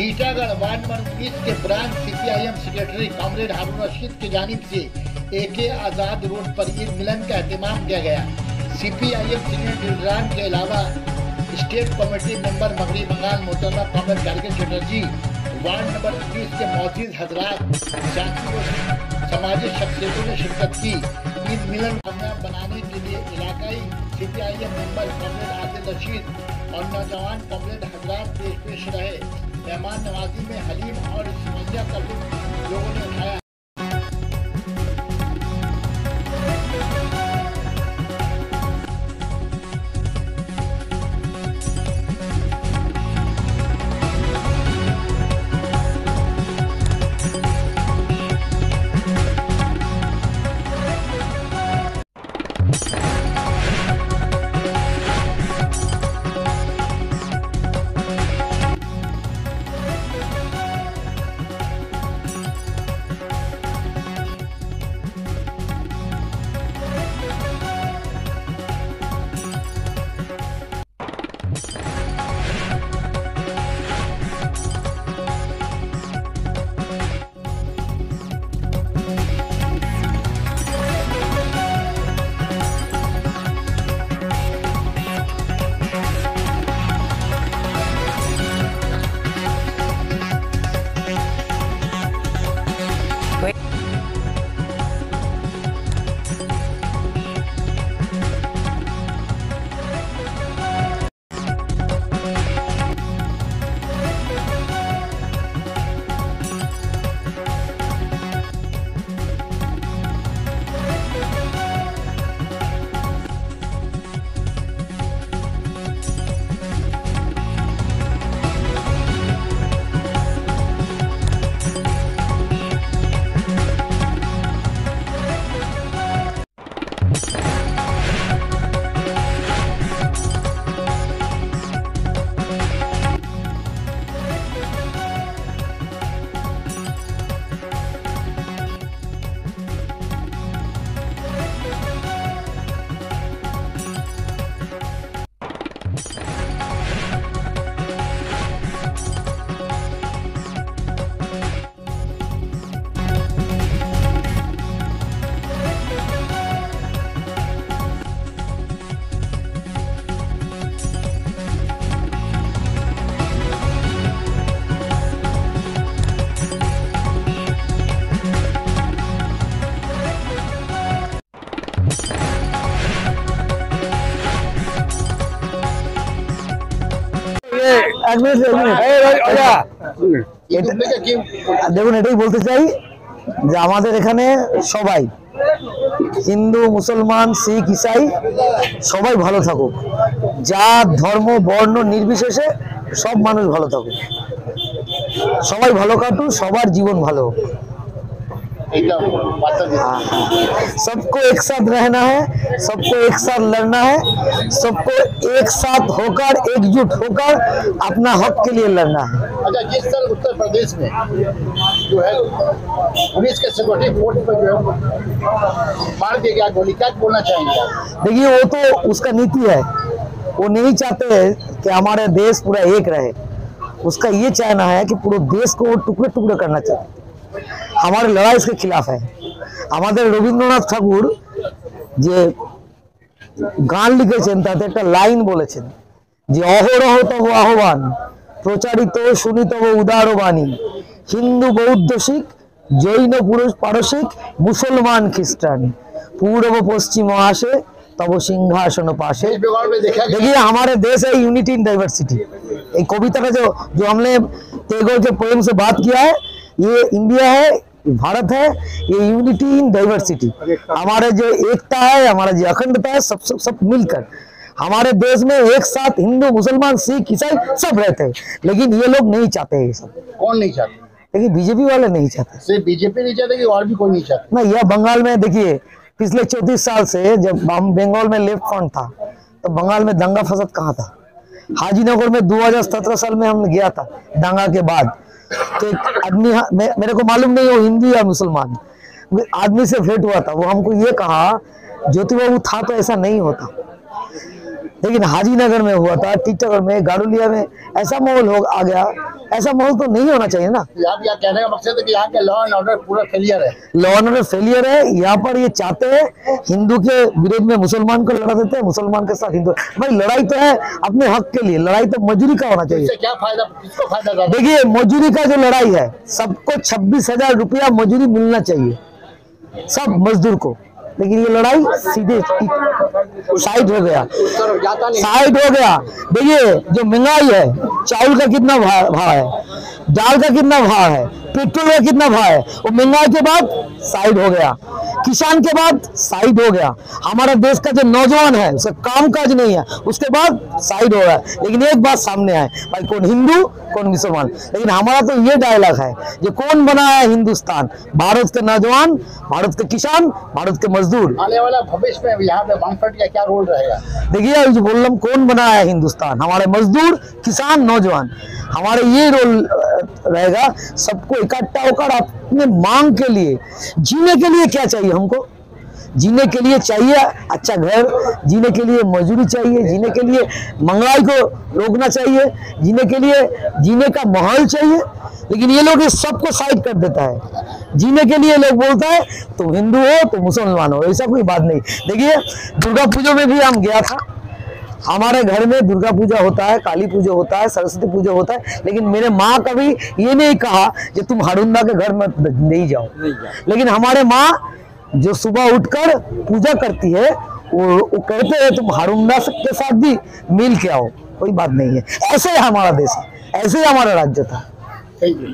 Titagarh ward number 19 के branch CPIM secretary comrade हारून रशीद की जानिब से एके आजाद रोड पर ईद मिलन का एहतमाम किया गया। सीपीआईएम सीनियर लीडरान के अलावा स्टेट कमेटी मेंबर मगरी बंगाल मोहतरमा comrade Kargil Chatterjee, ward number 19 के मौजूद हजरात, समाजी शख्सियतों ने शिरकत की। ईद मिलन कामयाब बनाने के लिए इलाकाई सीपीआईएम मेंबर कॉमरेड आदिल रशीद और नौजवान कॉमरेड हजरात पेश रहे। मेहमान नवाजी में हलीम और सिमैया का लुत्फ लोगों ने उठाया। দেখুন, এটাই বলতে চাই যে আমাদের এখানে সবাই হিন্দু, মুসলমান, শিখ, ইসাই সবাই ভালো থাকুক। জাত, ধর্ম, বর্ণ নির্বিশেষে সব মানুষ ভালো থাকুক, সবাই ভালো কাটুক, সবার জীবন ভালো হোক। सबको एक साथ रहना है, सबको एक साथ लड़ना है, सबको एक साथ होकर एकजुट होकर अपना हक के लिए लड़ना है। अच्छा, जिस तरह उत्तर प्रदेश में जो है पुलिस के सिक्योरिटी फोर्स पर जो है मार दिया गया गोली, क्या बोलना चाहेंगे? देखिए, वो तो उसका नीति है, वो नहीं चाहते कि हमारे देश पूरा एक रहे। उसका ये चाहना है कि पूरे देश को वो टुकड़े टुकड़े करना चाहिए। हमारी लड़ाई इसके खिलाफ है। हमारे रवींद्रनाथ ठाकुर जे गान लिखेছেন তাতে একটা লাইন বলেছেন যে অহরহ তব আহ্বান প্রচারিত শুনিতব উদার বাণী, হিন্দু বৌদ্ধ শিখ জৈন পুরুষ পারসিক মুসলমান খ্রিস্টান पूर्व पश्चिम आशे तब सिंहासन पाशे। देखिए, हमारे देश है यूनिटी इन डाइवर्सिटी। एक कविता का जो हमने टैगोर के पोएम से बात किया है, ये इंडिया है, भारत है, ये यूनिटी इन डाइवर्सिटी। हमारे जो एकता है, हमारा जो अखंडता है, सब मिलकर हमारे देश में एक साथ हिंदू, मुसलमान, सिख, ईसाई सब रहते हैं। लेकिन ये लोग नहीं चाहते ये सब। कौन नहीं चाहते? देखिए, बीजेपी वाले नहीं चाहते। सिर्फ बीजेपी नहीं चाहते कि और भी कोई नहीं चाहते? ना, यह बंगाल में देखिए, पिछले 34 साल से जब हम बंगाल में लेफ्ट फ्रंट था तो बंगाल में दंगा फसाद कहाँ था। हाजीनगर में 2017 साल में हम गया था दंगा के बाद, तो एक आदमी, मेरे को मालूम नहीं वो हिंदू या मुसलमान, आदमी से भेंट हुआ था। वो हमको ये कहा ज्योति बाबू था तो ऐसा नहीं होता। लेकिन हाजीनगर में हुआ था, टीटागढ़ में, गाड़ोलिया में ऐसा माहौल आ गया। ऐसा माहौल तो नहीं होना चाहिए ना। आप यहाँ कहने का मकसद है कि यहाँ के लॉ एंड ऑर्डर पूरा फेलियर है। लॉ एंड ऑर्डर फेलियर है। यहाँ पर ये चाहते हैं हिंदू के विरोध में मुसलमान को लड़ा देते हैं, मुसलमान के साथ हिंदू। भाई लड़ाई तो है अपने हक के लिए, लड़ाई तो मजदूरी का होना चाहिए। इससे क्या फायदा, किसको फायदा था? देखिए मजदूरी का जो लड़ाई है, सबको 26,000 रुपया मजदूरी मिलना चाहिए, सब मजदूर को। लेकिन ये लड़ाई सीधे साइड हो गया, साइड हो गया। देखिए जो महंगाई है, चावल का कितना भाव है, दाल का कितना भाव है, पेट्रोल का कितना भाव है, वो महंगाई के बाद साइड हो गया, किसान के बाद साइड हो गया। हमारा देश का जो नौजवान है उसका काम काज नहीं है, उसके बाद साइड हो गया। लेकिन एक बात सामने आए, भाई कौन हिंदू कौन मुसलमान। लेकिन हमारा तो ये डायलॉग है, जो कौन बनाया है हिंदुस्तान? भारत के नौजवान, भारत के किसान, भारत के मजदूर। आने वाला भविष्य में यहाँ पे वामफ्रंट का क्या रोल रहेगा? देखिए जो बोल रहा हूँ, कौन बनाया है हिंदुस्तान? हमारे मजदूर, किसान, नौजवान। हमारे ये रोल रहेगा, सबको इकट्ठा होकर अपने मांग के लिए, जीने के लिए क्या चाहिए हमको? जीने के लिए चाहिए अच्छा घर, जीने के लिए मजदूरी चाहिए, जीने के लिए महंगाई को रोकना चाहिए, जीने के लिए जीने का माहौल चाहिए। लेकिन ये लोग इस सबको साइड कर देता है। जीने के लिए लोग बोलता है तुम हिंदू हो तुम मुसलमान हो, ऐसा कोई बात नहीं। देखिए दुर्गा पूजा में भी हम गया था, हमारे घर में दुर्गा पूजा होता है, काली पूजा होता है, सरस्वती पूजा होता है। लेकिन मेरे माँ कभी ये नहीं कहा कि तुम हरुंदा के घर में नहीं जाओ। लेकिन हमारे माँ जो सुबह उठकर पूजा करती है, वो कहते हैं तुम हरुंदा के साथ भी मिल के आओ, कोई बात नहीं है। ऐसे ही हमारा देश है, ऐसे ही हमारा राज्य था। Thank you.